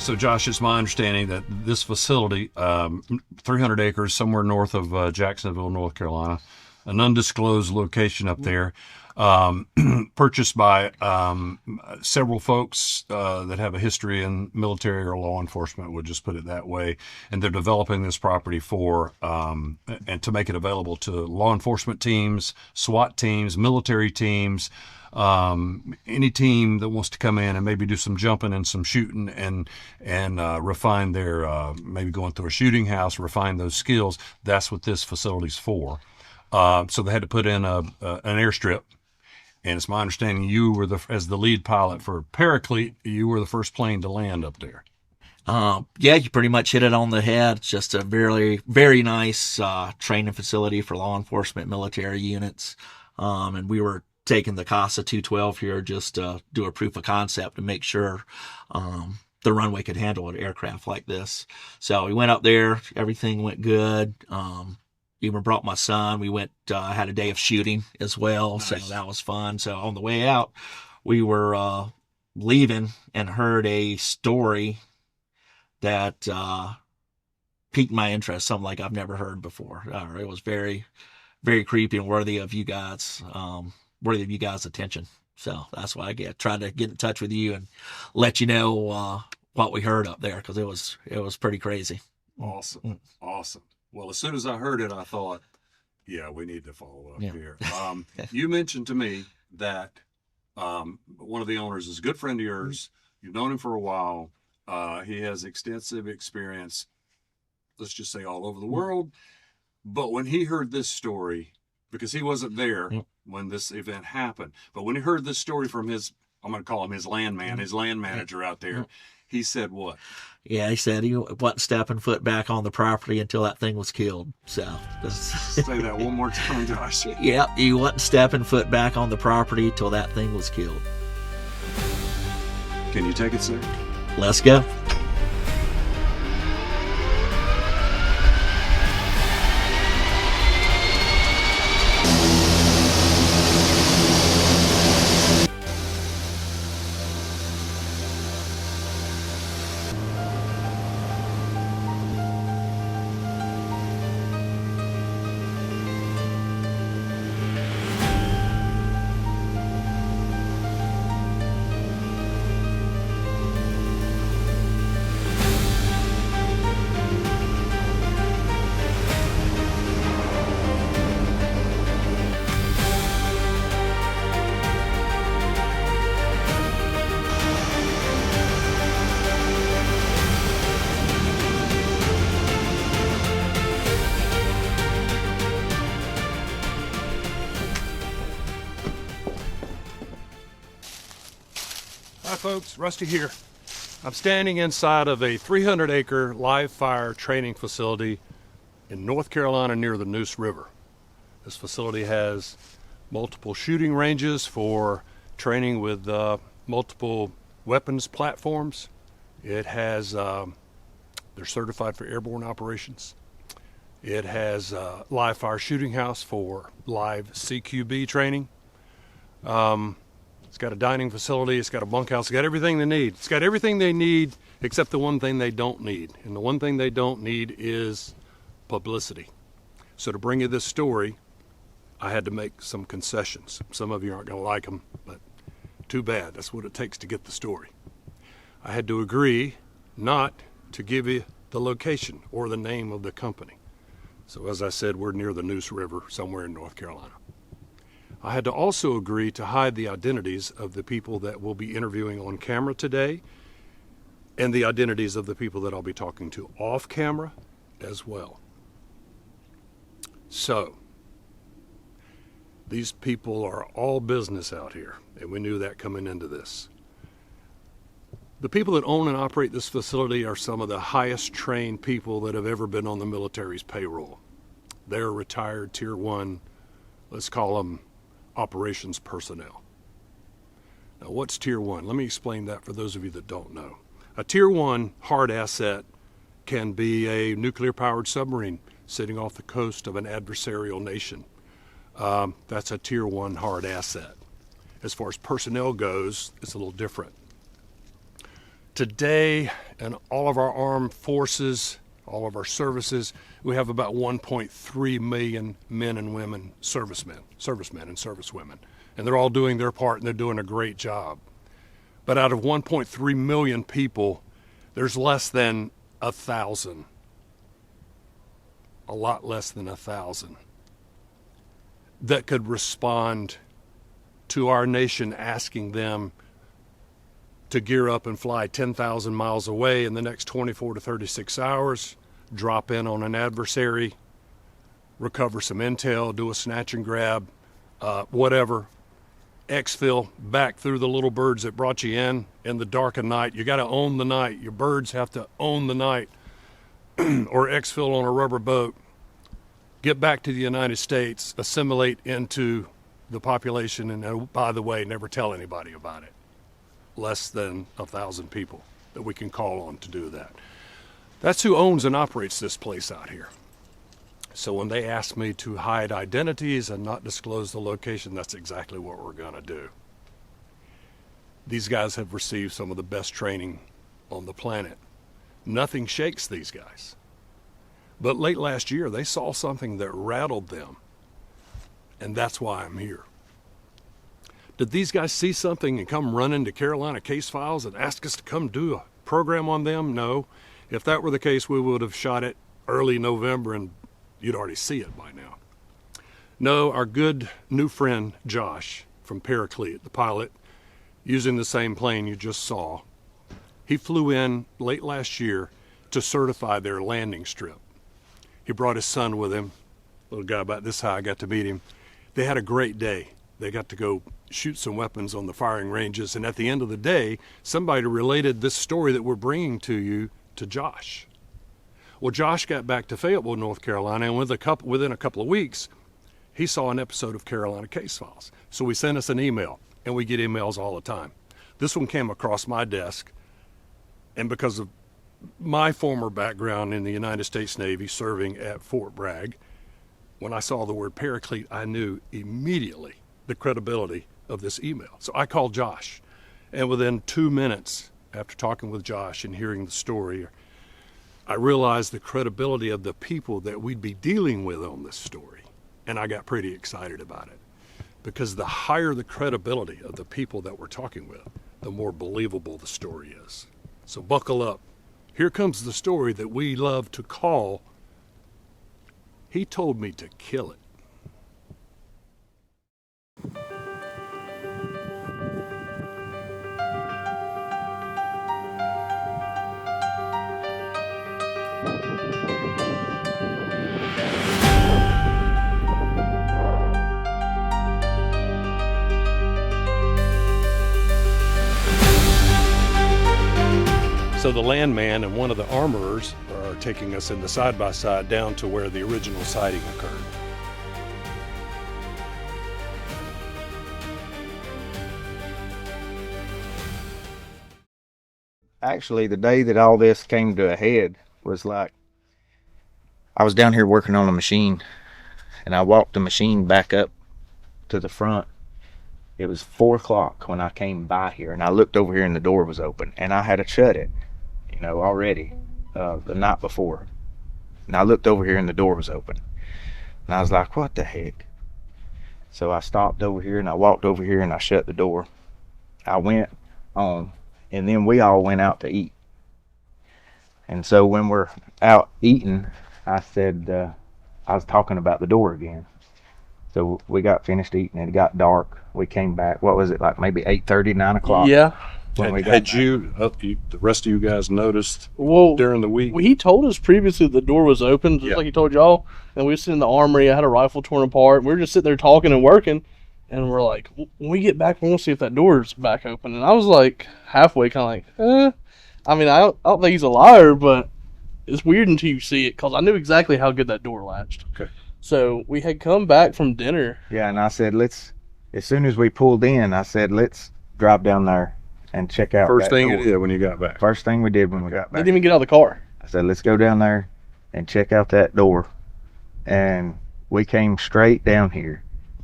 So, Josh, it's my understanding that this facility, 300 acres, somewhere north of Jacksonville, North Carolina, an undisclosed location up there, purchased by several folks that have a history in military or law enforcement, would just put it that way. And they're developing this property for, and to make it available to law enforcement teams, SWAT teams, military teams, any team that wants to come in and maybe do some jumping and some shooting and refine their, maybe going through a shooting house, refine those skills. That's what this facility's for. So they had to put in an airstrip. And it's my understanding you were as the lead pilot for Paraclete, you were the first plane to land up there. Yeah, you pretty much hit it on the head. It's just a very, very nice training facility for law enforcement military units. And we were taking the CASA 212 here just to do a proof of concept to make sure the runway could handle an aircraft like this. So we went up there. Everything went good. Even brought my son. We went, had a day of shooting as well. Nice. So that was fun. So on the way out, we were leaving and heard a story that piqued my interest, something like I've never heard before. It was very, very creepy and worthy of you guys' attention. So that's why I tried to get in touch with you and let you know what we heard up there, because it was pretty crazy. Awesome. Awesome. Well, as soon as I heard it, I thought, yeah, we need to follow up here. You mentioned to me that one of the owners is a good friend of yours. You've known him for a while. He has extensive experience, let's just say all over the world. But when he heard this story, because he wasn't there when this event happened, but when he heard this story from I'm going to call him his landman, his land manager out there, he said what? Yeah, he said he wasn't stepping foot back on the property until that thing was killed. So say that one more time, Josh. Yeah, he wasn't stepping foot back on the property till that thing was killed. Can you take it, sir? Let's go. Hi folks, Rusty here. I'm standing inside of a 300-acre live fire training facility in North Carolina near the Neuse River. This facility has multiple shooting ranges for training with multiple weapons platforms. It has, they're certified for airborne operations. It has a live fire shooting house for live CQB training. It's got a dining facility, it's got a bunkhouse, it's got everything they need. It's got everything they need except the one thing they don't need. And the one thing they don't need is publicity. So to bring you this story, I had to make some concessions. Some of you aren't going to like them, but too bad. That's what it takes to get the story. I had to agree not to give you the location or the name of the company. So as I said, we're near the Neuse River, somewhere in North Carolina. I had to also agree to hide the identities of the people that we'll be interviewing on camera today and the identities of the people that I'll be talking to off camera as well. So, these people are all business out here, and we knew that coming into this. The people that own and operate this facility are some of the highest trained people that have ever been on the military's payroll. They're retired Tier 1, let's call them operations personnel. Now, what's Tier 1? Let me explain that for those of you that don't know. A Tier 1 hard asset can be a nuclear-powered submarine sitting off the coast of an adversarial nation. That's a Tier 1 hard asset. As far as personnel goes, it's a little different. Today, in all of our armed forces, all of our services, we have about 1.3 million men and women, servicemen and servicewomen. And they're all doing their part, and they're doing a great job. But out of 1.3 million people, there's less than 1,000, a lot less than 1,000, that could respond to our nation asking them to gear up and fly 10,000 miles away in the next 24 to 36 hours, drop in on an adversary, recover some intel, do a snatch and grab, whatever, exfil back through the little birds that brought you in the dark of night. You got to own the night. Your birds have to own the night, or exfil on a rubber boat, get back to the United States, assimilate into the population, and by the way, never tell anybody about it. Less than 1,000 people that we can call on to do that. That's who owns and operates this place out here. So when they ask me to hide identities and not disclose the location, that's exactly what we're going to do. These guys have received some of the best training on the planet. Nothing shakes these guys. But late last year, they saw something that rattled them. And that's why I'm here. Did these guys see something and come running to Carolina Case Files and ask us to come do a program on them? No. If that were the case, we would have shot it early November and you'd already see it by now. No, our good new friend Josh from CRYPTID, the pilot, using the same plane you just saw, he flew in late last year to certify their landing strip. He brought his son with him, little guy about this high. I got to meet him. They had a great day. They got to go shoot some weapons on the firing ranges, and at the end of the day, somebody related this story that we're bringing to you to Josh. Well, Josh got back to Fayetteville, North Carolina, and within a couple of weeks, he saw an episode of Carolina Case Files. So he sent us an email, and we get emails all the time. This one came across my desk, and because of my former background in the United States Navy serving at Fort Bragg, when I saw the word Paraclete, I knew immediately the credibility of this email. So I called Josh, and within 2 minutes after talking with Josh and hearing the story, I realized the credibility of the people that we'd be dealing with on this story. And I got pretty excited about it, because the higher the credibility of the people that we're talking with, the more believable the story is. So buckle up. Here comes the story that we love to call, "He Told Me to Kill It." So the landman and one of the armorers are taking us in the side-by-side down to where the original sighting occurred. Actually, the day that all this came to a head was like, I was down here working on a machine, and I walked the machine back up to the front. It was 4 o'clock when I came by here, and I looked over here and the door was open, and I had to shut it, already the night before. And I looked over here and the door was open, and I was like, what the heck? So I stopped over here and I walked over here and I shut the door. I went on, and then we all went out to eat. And so when we're out eating, I said, I was talking about the door again. So we got finished eating, it got dark. We came back, what was it, like maybe 8:30, 9 o'clock? Yeah. Had you, the rest of you guys noticed during the week? He told us previously the door was open, just like he told y'all. And we were sitting in the armory. I had a rifle torn apart. We were just sitting there talking and working. And we're like, when we get back, we're going to see if that door's back open. And I was like, halfway, kind of like, I mean, I don't think he's a liar, but it's weird until you see it, because I knew exactly how good that door latched. Okay. So we had come back from dinner. Yeah, and I said, as soon as we pulled in, I said, let's drive down there and check out First thing door. you did when you got back? First thing we did when we got back. Didn't even get out of the car. I said, let's go down there and check out that door. And we came straight down here,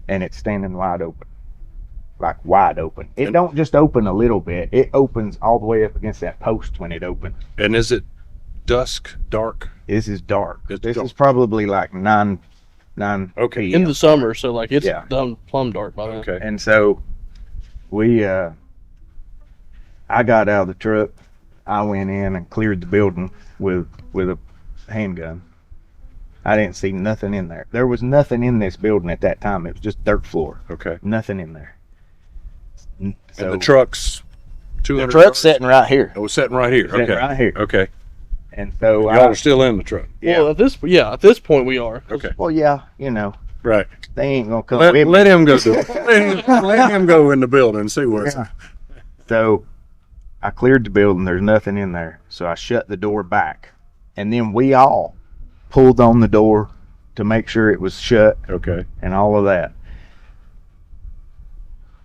and it's standing wide open. like wide open. It don't just open a little bit. It opens all the way up against that post when it opens. And is it dusk, dark? This is dark. It's This dark. is probably like 9 Okay. p.m. In the summer, so like it's Yeah. done plumb dark by then. Okay. And so we I got out of the truck. I went in and cleared the building with a handgun. I didn't see nothing in there. There was nothing in this building at that time. It was just dirt floor. Okay. Nothing in there. So And the truck's 200 the truck's yards? sitting right here. Oh, it's sitting right here. Sitting Okay. right here. Okay. And so Y'all are still in the truck. yeah. Well, at this point we are. Okay. Well, yeah, you know, Right. they ain't gonna come Let, with me. let him go. Let him go in the building and see where it's Yeah. So I cleared the building. There's nothing in there. So I shut the door back. And then we all pulled on the door to make sure it was shut Okay. and all of that.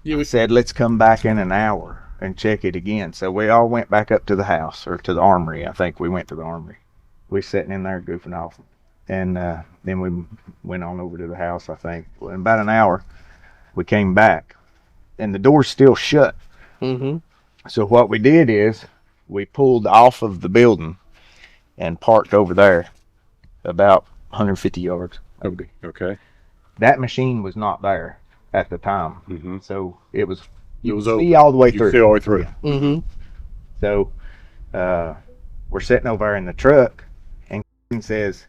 Yeah, We said, let's come back in an hour and check it again. So we all went back up to the house, or to the armory. I think we went to the armory. We sitting in there goofing off. And then we went on over to the house, I think. Well, in about an hour, we came back. And the door's still shut. Mm-hmm. So what we did is we pulled off of the building and parked over there about 150 yards. Okay. That machine was not there at the time. Mm-hmm. So it was, you It was could open. see all the way You through. see all the way through. Yeah. Mm-hmm. So we're sitting over there in the truck, and says,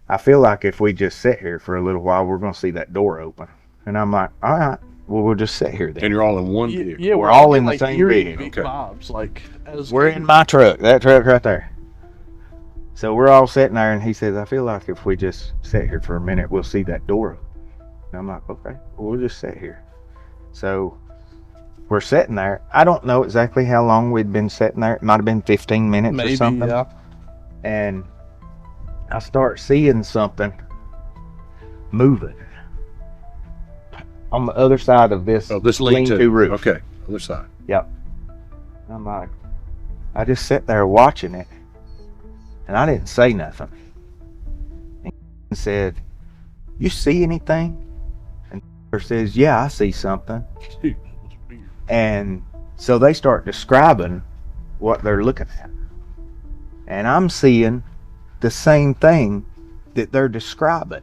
I feel like if we just sit here for a little while, we're going to see that door open. And I'm like, all right, well, we'll just sit here then. And you're all in one vehicle. Yeah, We're all getting, in the same eerie vehicle. Okay. vibes, like as We're in my truck, that truck right there. So we're all sitting there, and he says, I feel like if we just sit here for a minute, we'll see that door open. And I'm like, okay, well, we'll just sit here. So we're sitting there. I don't know exactly how long we'd been sitting there. It might have been 15 minutes or maybe, something. yeah. And I start seeing something moving on the other side of this, Oh, this lean-to roof. Okay. Other side. Yep. I'm like, I just sat there watching it, and I didn't say nothing. And he said, you see anything? And says, yeah, I see something. Dude, that's weird. And so they start describing what they're looking at. And I'm seeing the same thing that they're describing.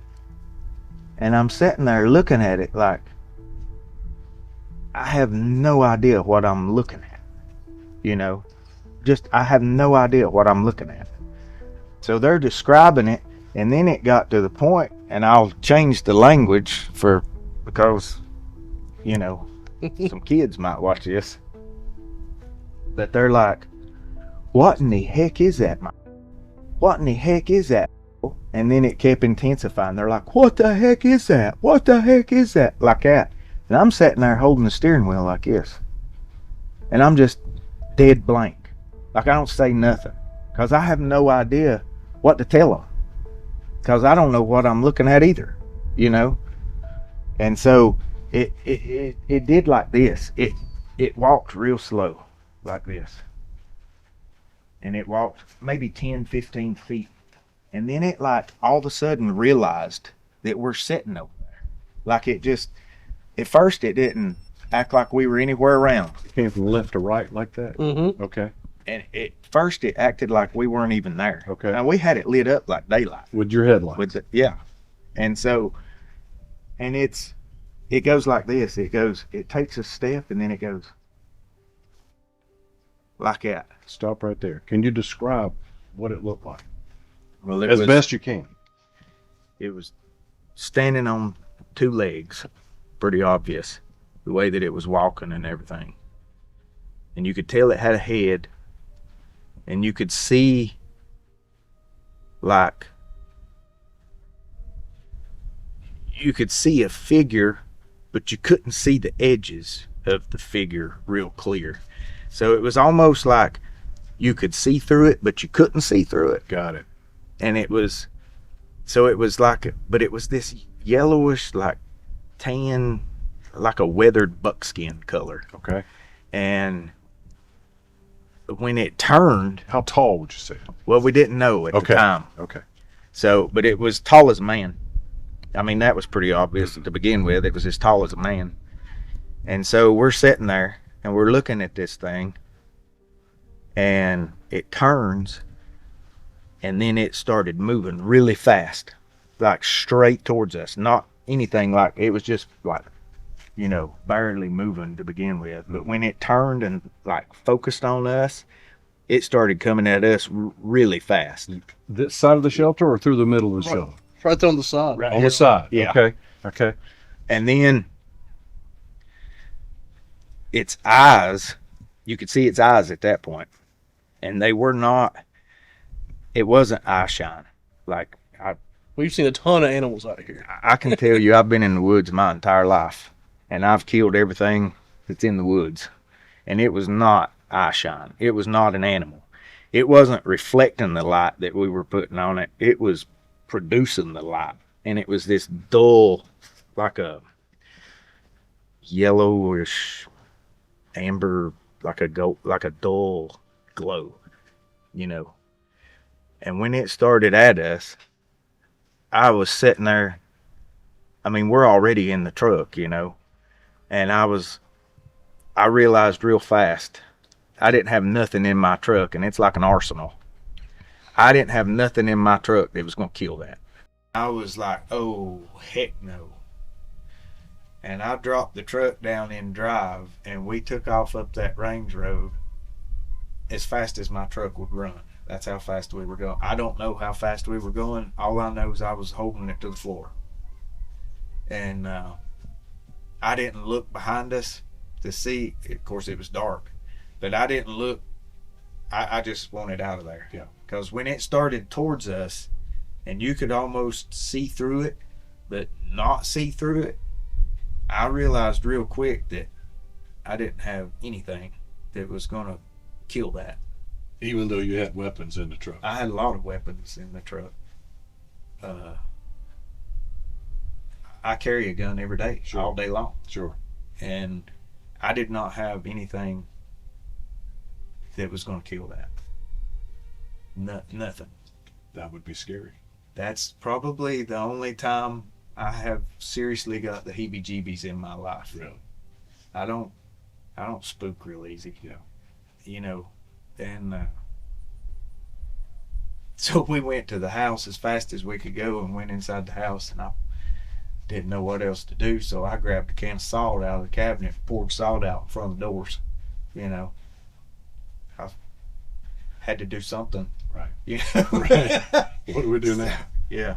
And I'm sitting there looking at it like, I have no idea what I'm looking at. You know, just I have no idea what I'm looking at. So they're describing it, and then it got to the point, and I'll change the language because, you know, some kids might watch this. But they're like, what in the heck is that, Mike? What in the heck is that? And then it kept intensifying. They're like, what the heck is that? What the heck is that? Like that. And I'm sitting there holding the steering wheel like this. And I'm just dead blank. Like I don't say nothing. Because I have no idea what to tell them. Because I don't know what I'm looking at either. You know? And so it did like this. It walked real slow. Like this. And it walked maybe 10, 15 feet. And then it like all of a sudden realized that we're sitting over there. Like it just, at first it didn't act like we were anywhere around. It came from left to right like that. Mm-hmm. Okay. And at first it acted like we weren't even there. Okay. Now we had it lit up like daylight. With your headlight. Yeah. And so, and it goes like this. It takes a step and then it goes like that. Stop right there. Can you describe what it looked like? Well, As best you can. It was standing on two legs, pretty obvious, the way that it was walking and everything. And you could tell it had a head, and you could see like, you could see a figure, but you couldn't see the edges of the figure real clear. So it was almost like you could see through it, but you couldn't see through it. Got it. And it was like, but it was this yellowish, like tan, like a weathered buckskin color. Okay. And when it turned, How tall would you say? well, we didn't know at Okay. the time. Okay. So, but it was tall as a man. I mean, that was pretty obvious to begin with. It was as tall as a man. And so we're sitting there and we're looking at this thing, and it turns, and then it started moving really fast, like straight towards us. Not anything like, it was just like, you know, barely moving to begin with. But when it turned and like focused on us, it started coming at us really fast. This side of the shelter or through the middle of the shelter? Right there on the side. Right On here. the side. Yeah. Okay. Okay. And then its eyes, you could see its eyes at that point, and they were not, it wasn't eye shine. Like, We've seen a ton of animals out here. I can tell you, I've been in the woods my entire life, and I've killed everything that's in the woods, and it was not eye shine. It was not an animal. It wasn't reflecting the light that we were putting on it. It was producing the light, and it was this dull, like a yellowish amber, like a dull glow, you know. And when it started at us, I was sitting there. I mean, we're already in the truck, you know, and I realized real fast I didn't have nothing in my truck, and it's like an arsenal. I didn't have nothing in my truck that was going to kill that. I was like, oh, heck no. And I dropped the truck down in drive, and we took off up that range road as fast as my truck would run. That's how fast we were going. I don't know how fast we were going. All I know is I was holding it to the floor. And I didn't look behind us to see. Of course, it was dark. But I didn't look. I just wanted out of there. Yeah. Because when it started towards us, and you could almost see through it, but not see through it, I realized real quick that I didn't have anything that was going to kill that. Even though you had weapons in the truck. I had a lot of weapons in the truck. I carry a gun every day, Sure. all day long. Sure. And I did not have anything that was going to kill that. Nothing. That would be scary. That's probably the only time I have seriously got the heebie-jeebies in my life. Really? I don't spook real easy. Yeah. You know, and so we went to the house as fast as we could go and went inside the house, and I didn't know what else to do, so I grabbed a can of salt out of the cabinet, poured salt out in front of the doors. You know, I had to do something. Right. You know? Right. What do we do now? Yeah.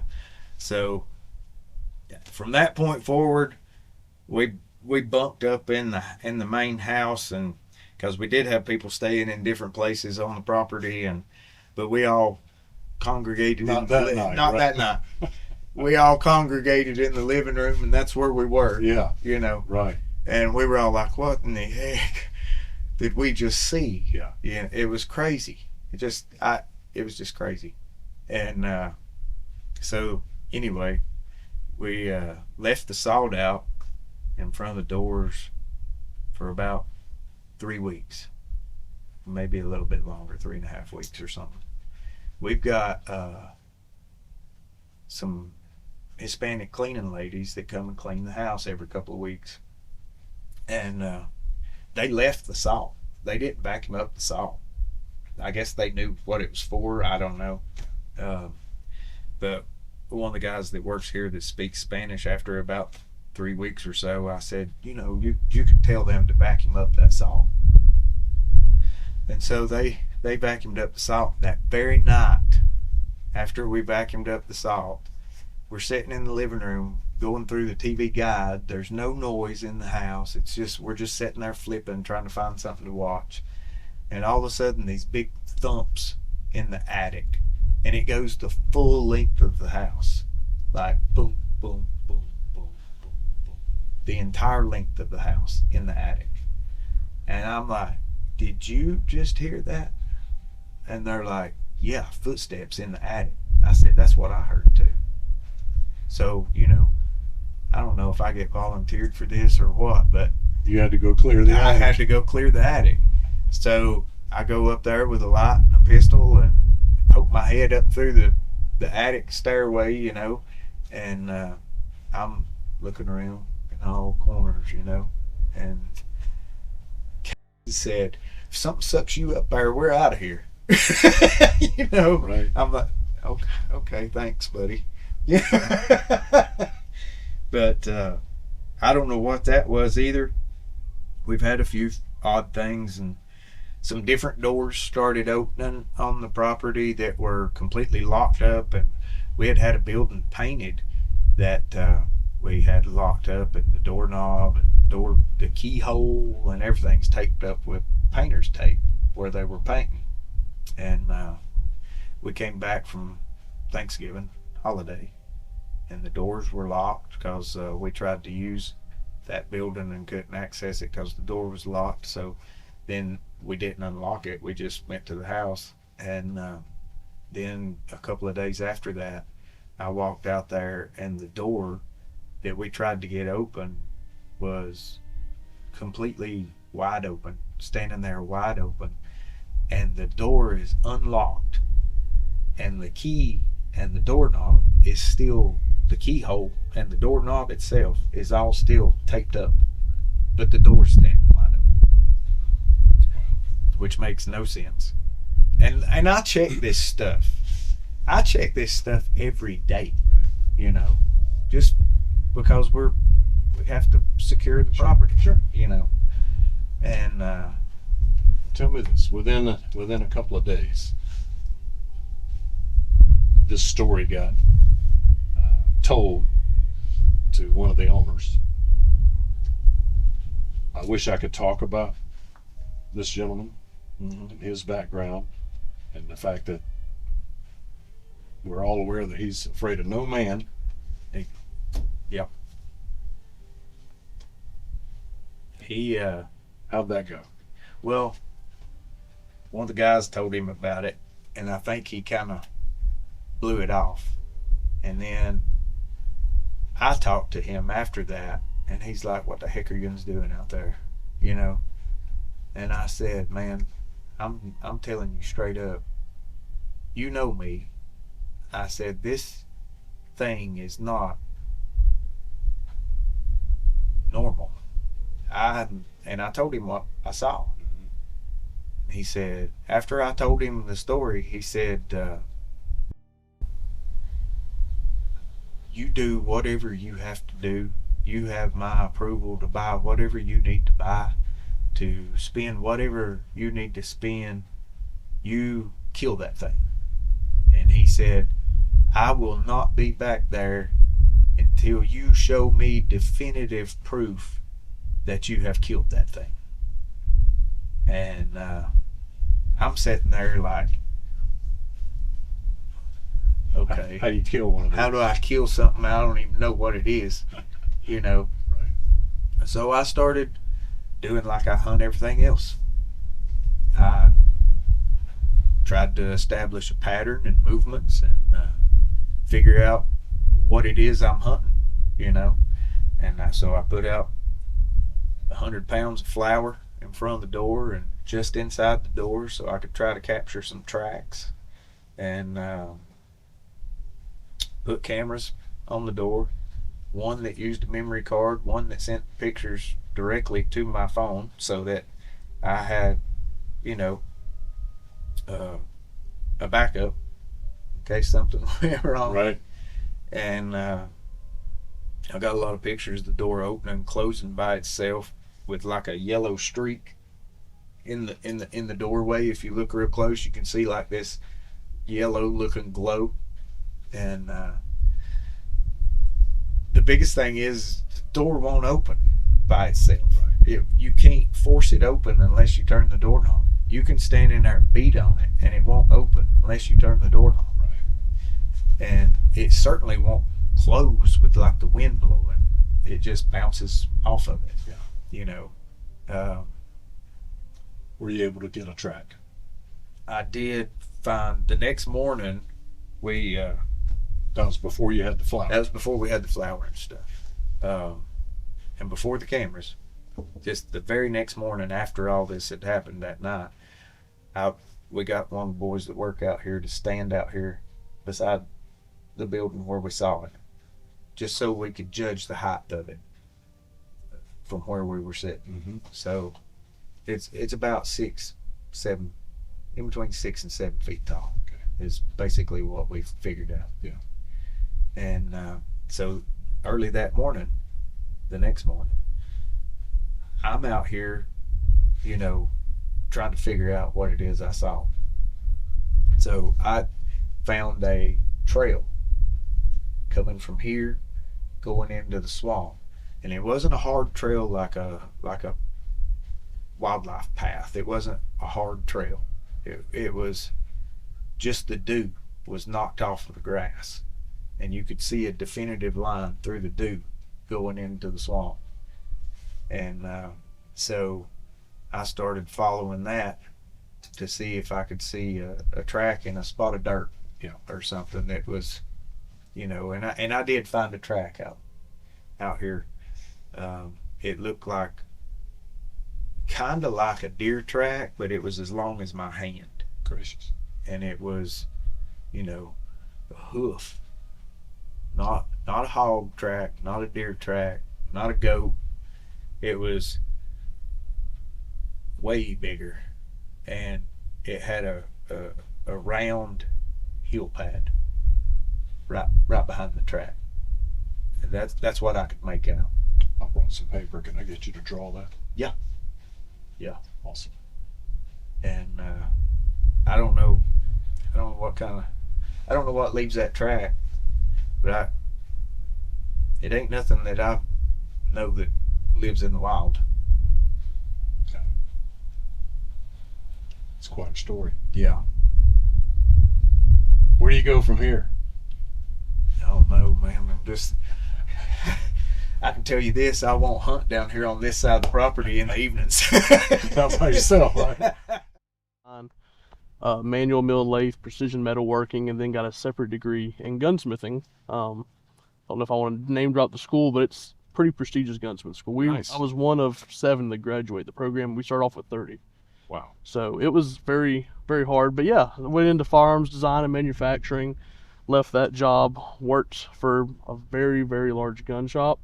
So from that point forward, we bunked up in the main house, and because we did have people staying in different places on the property, but we all congregated Not that night, not right? that night. We all congregated in the living room, and that's where we were. Yeah. You know. Right. And we were all like, "What in the heck did we just see?" Yeah. Yeah. It was crazy. It was just crazy. And so anyway, we left the salt out in front of the doors for about 3 weeks, maybe a little bit longer, 3.5 weeks or something. We've got some Hispanic cleaning ladies that come and clean the house every couple of weeks, and they left the salt. They didn't vacuum up the salt. I guess they knew what it was for. I don't know. But one of the guys that works here that speaks Spanish, after about 3 weeks or so, I said, you know, you can tell them to vacuum up that salt. And so they vacuumed up the salt. That very night, after we vacuumed up the salt, we're sitting in the living room going through the TV guide. There's no noise in the house. We're just sitting there flipping, trying to find something to watch. And all of a sudden, these big thumps in the attic, and it goes the full length of the house, like boom, boom, boom, boom, boom, boom, the entire length of the house in the attic. And I'm like, did you just hear that? And they're like, yeah, footsteps in the attic. I said, that's what I heard too. So, you know, I don't know if I get volunteered for this or what, but You had to go clear the I attic. had to go clear the attic. So I go up there with a light and a pistol and poke my head up through the attic stairway, you know, and I'm looking around in all corners, you know, And he said, if something sucks you up there, we're out of here. You know, Right. I'm like, okay, thanks, buddy. Yeah. But I don't know what that was either. We've had a few odd things, and some different doors started opening on the property that were completely locked up, and we had a building painted that we had locked up, and the doorknob and the keyhole and everything's taped up with painter's tape where they were painting. And we came back from Thanksgiving holiday, and the doors were locked because we tried to use that building and couldn't access it because the door was locked. So then we didn't unlock it. We just went to the house, and then a couple of days after that, I walked out there, and the door that we tried to get open was completely wide open, standing there wide open, and the door is unlocked, and the key and the doorknob is still, the keyhole and the doorknob itself is all still taped up, but the door's standing wide open, which makes no sense. And I check this stuff. I check this stuff every day, you know, just because we have to secure the property, Sure. you know. And Tell me this, within a couple of days, this story got told to one of the owners. I wish I could talk about this gentleman and his background, and the fact that we're all aware that he's afraid of no man. yep, he How'd that go? well, one of the guys told him about it, and I think he kind of blew it off. And then I talked to him after that, and he's like, what the heck are you guys doing out there, you know? And I said, man, I'm telling you straight up, you know me. I said, this thing is not normal. And I told him what I saw. He said, after I told him the story, he said, you do whatever you have to do. You have my approval to buy whatever you need to buy, to spend whatever you need to spend. You kill that thing. And he said, I will not be back there until you show me definitive proof that you have killed that thing. And I'm sitting there like, okay, How do you kill one of those? how do I kill something I don't even know what it is, you know? Right. So I started doing like I hunt everything else. I tried to establish a pattern and movements, and figure out what it is I'm hunting, you know? And so I put out 100 pounds of flour in front of the door and just inside the door so I could try to capture some tracks, and put cameras on the door, one that used a memory card, one that sent pictures directly to my phone, so that I had, you know, a backup in case something went wrong. Right. And I got a lot of pictures of the door opening and closing by itself with like a yellow streak in the doorway. If you look real close, you can see like this yellow looking glow. And the biggest thing is the door won't open by itself. Right. You can't force it open unless you turn the doorknob. You can stand in there and beat on it, and it won't open unless you turn the doorknob. Right. And it certainly won't close with like the wind blowing. It just bounces off of it. Yeah. You know. Were you able to get a track? I did find the next morning. We That was before you had the flower. that was before we had the flower and stuff, and before the cameras. Just the very next morning after all this had happened that night, we got one of the boys that work out here to stand out here beside the building where we saw it, just so we could judge the height of it. from where we were sitting. Mm-hmm. So it's about 6-7, in between 6 and 7 feet tall. Okay. Is basically what we figured out. Yeah. And so early that morning, the next morning, I'm out here, you know, trying to figure out what it is I saw. So I found a trail coming from here, going into the swamp, and it wasn't a hard trail like a wildlife path. It wasn't a hard trail. It was just the dew was knocked off of the grass, and you could see a definitive line through the dew going into the swamp. And so I started following that to see if I could see a track in a spot of dirt, or something that was, you know. And I did find a track out here. It looked like kind of like a deer track, but it was as long as my hand. Gracious. And it was, you know, a hoof, not a hog track, not a deer track, not a goat. It was way bigger, and it had a round heel pad right behind the track. And that's what I could make out. I brought some paper. Can I get you to draw that? Yeah. Awesome. And I don't know what leaves that track, but it ain't nothing that I know that lives in the wild. It's quite a story. Yeah. Where do you go from here? I don't know, man. I'm just I can tell you this, I won't hunt down here on this side of the property in the evenings. Not by yourself, right? Manual mill lathe, precision metalworking, and then got a separate degree in gunsmithing. Don't know if I want to name drop the school, but it's pretty prestigious gunsmith school. Nice. I was one of 7 that graduate the program. We start off with 30. Wow. So it was very, very hard. But yeah, I went into firearms design and manufacturing, left that job, worked for a very, very large gun shop.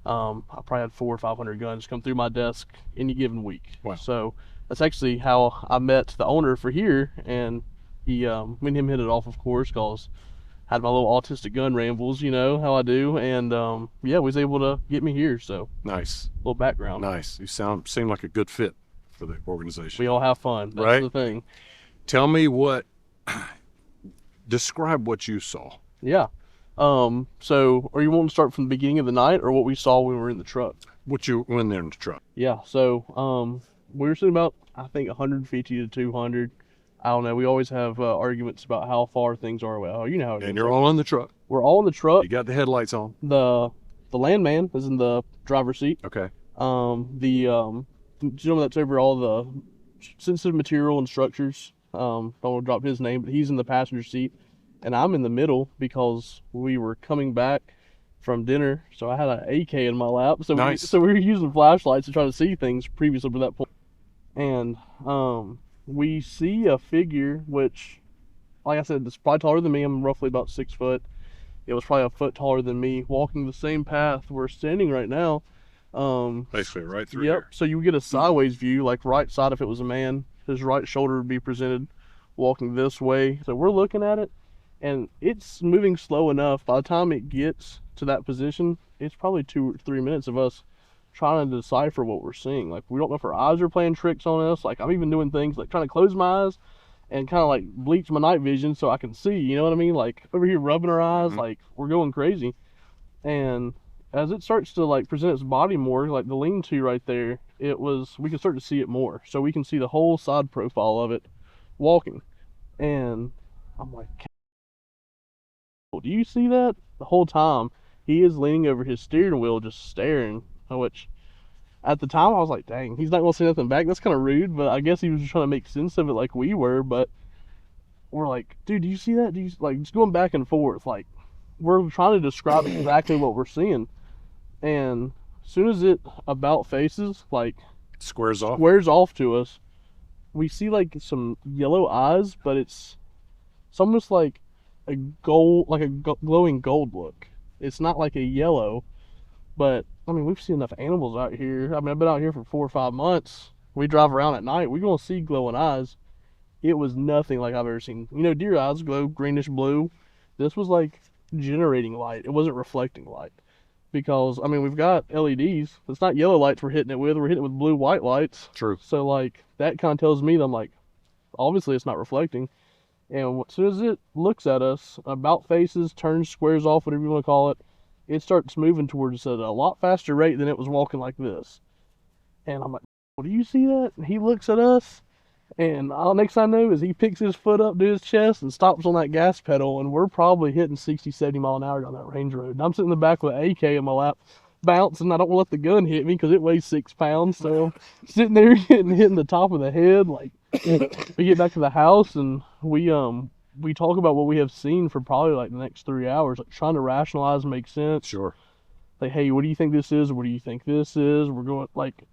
I probably had 400 or 500 guns come through my desk any given week. Wow. So that's actually how I met the owner for here, and he, me and him hit it off, of course, because I had my little autistic gun rambles, you know how I do, and yeah, was able to get me here. So Nice. little background. Nice. You seem like a good fit for the organization. We all have fun. That's Right. the thing. Tell me describe what you saw. Yeah. So are you wanting to start from the beginning of the night or what we saw when we were in the truck? What you went there in the truck. Yeah. So we were sitting about, I think, 150 to 200. I don't know. We always have arguments about how far things are away. Oh, you know how it And is. you're all in the truck. We're all in the truck. You got the headlights on. The landman is in the driver's seat. Okay. The gentleman that's over all the sensitive material and structures, don't want to drop his name, but he's in the passenger seat, and I'm in the middle because we were coming back from dinner, so I had an AK in my lap. So Nice. we were using flashlights to try to see things previously to that point, and we see a figure which, like I said, it's probably taller than me. I'm roughly about 6 foot. It was probably a foot taller than me, walking the same path we're standing right now. Basically right through Yep. here. So you would get a sideways view, like right side if it was a man, his right shoulder would be presented walking this way. So we're looking at it, and it's moving slow enough. By the time it gets to that position, it's probably 2 or 3 minutes of us trying to decipher what we're seeing. Like, we don't know if our eyes are playing tricks on us. Like, I'm even doing things like trying to close my eyes and kind of like bleach my night vision so I can see, you know what I mean? Like, over here rubbing our eyes, like we're going crazy. And as it starts to like present its body more, like the lean-to right there, we can start to see it more. So we can see the whole side profile of it walking. And I'm like, do you see that? The whole time he is leaning over his steering wheel just staring, which at the time I was like, dang, he's not gonna say nothing back. That's kind of rude, but I guess he was just trying to make sense of it like we were. But we're like, dude, do you see that? Do you, like, just going back and forth, like we're trying to describe exactly what we're seeing. And as soon as it about faces, like Squares off. squares off to us, we see like some yellow eyes, but it's almost like a glowing gold look. It's not like a yellow, but I mean, we've seen enough animals out here. I mean, I've been out here for 4 or 5 months. We drive around at night. We're going to see glowing eyes. It was nothing like I've ever seen. You know, deer eyes glow greenish blue. This was like generating light. It wasn't reflecting light. Because, I mean, we've got LEDs. It's not yellow lights we're hitting it with. We're hitting it with blue, white lights. True. So, like, that kind of tells me that I'm like, obviously it's not reflecting. And as soon as it looks at us, about faces, turns, squares off, whatever you want to call it, it starts moving towards us at a lot faster rate than it was walking like this. And I'm like, well, do you see that? And he looks at us, and all next I know is he picks his foot up to his chest and stops on that gas pedal, and we're probably hitting 60, 70 mile an hour down that range road. And I'm sitting in the back with an AK in my lap, bouncing. I don't want to let the gun hit me because it weighs 6 pounds. So sitting there getting hit in the top of the head, like we get back to the house and we talk about what we have seen for probably like the next 3 hours, like trying to rationalize and make sense. Sure. Like, hey, what do you think this is? What do you think this is? We're going like,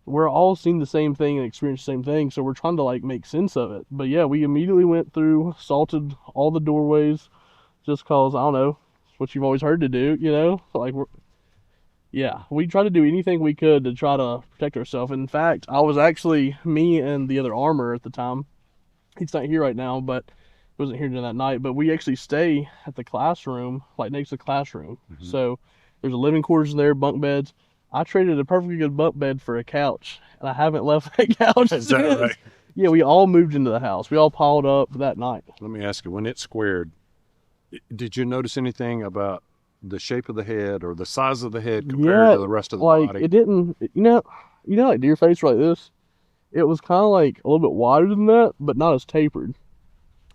we're all seeing the same thing and experiencing the same thing, so we're trying to like make sense of it. But yeah, we immediately went through, salted all the doorways, just cause I don't know, it's what you've always heard to do, you know. Like we tried to do anything we could to try to protect ourselves. In fact, I was actually, me and the other armor at the time, he's not here right now, but he wasn't here during that night, but we actually stay at the classroom, like next to the classroom. Mm-hmm. So there's a living quarters in there, bunk beds. I traded a perfectly good bunk bed for a couch, and I haven't left that couch. Is that right? Yeah, we all moved into the house. We all piled up that night. Let me ask you, when it squared, did you notice anything about the shape of the head or the size of the head compared to the rest of the body? It didn't, like deer face like this? It was kind of like a little bit wider than that, but not as tapered.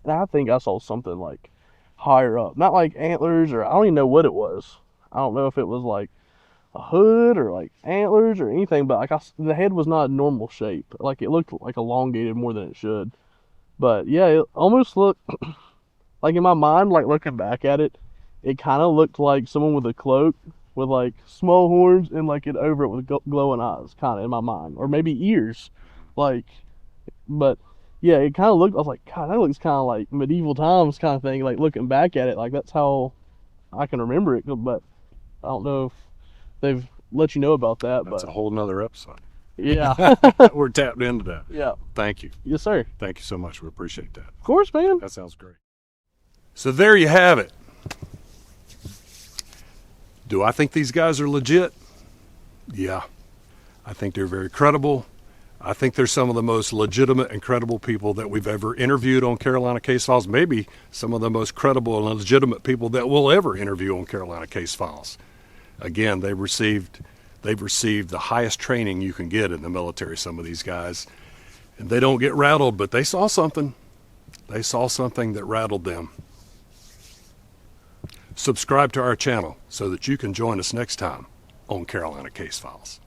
And I think I saw something like higher up. Not like antlers, or I don't even know what it was. I don't know if it was like a hood or like antlers or anything, but like the head was not a normal shape. Like it looked like elongated more than it should. But yeah, it almost looked like, in my mind, like looking back at it, it kind of looked like someone with a cloak with like small horns and like it over it with glowing eyes, kind of in my mind, or maybe ears, like. But yeah, it kind of looked. I was like, God, that looks kind of like medieval times kind of thing. Like looking back at it, like that's how I can remember it. But I don't know if they've let you know about that. That's but a whole nother episode. Yeah. We're tapped into that. Yeah. Thank you. Yes, sir. Thank you so much. We appreciate that. Of course, man. That sounds great. So there you have it. Do I think these guys are legit? Yeah. I think they're very credible. I think they're some of the most legitimate and credible people that we've ever interviewed on Carolina Case Files. Maybe some of the most credible and legitimate people that we'll ever interview on Carolina Case Files. Again, they've received the highest training you can get in the military, some of these guys. And they don't get rattled, but they saw something. They saw something that rattled them. Subscribe to our channel so that you can join us next time on Carolina Case Files.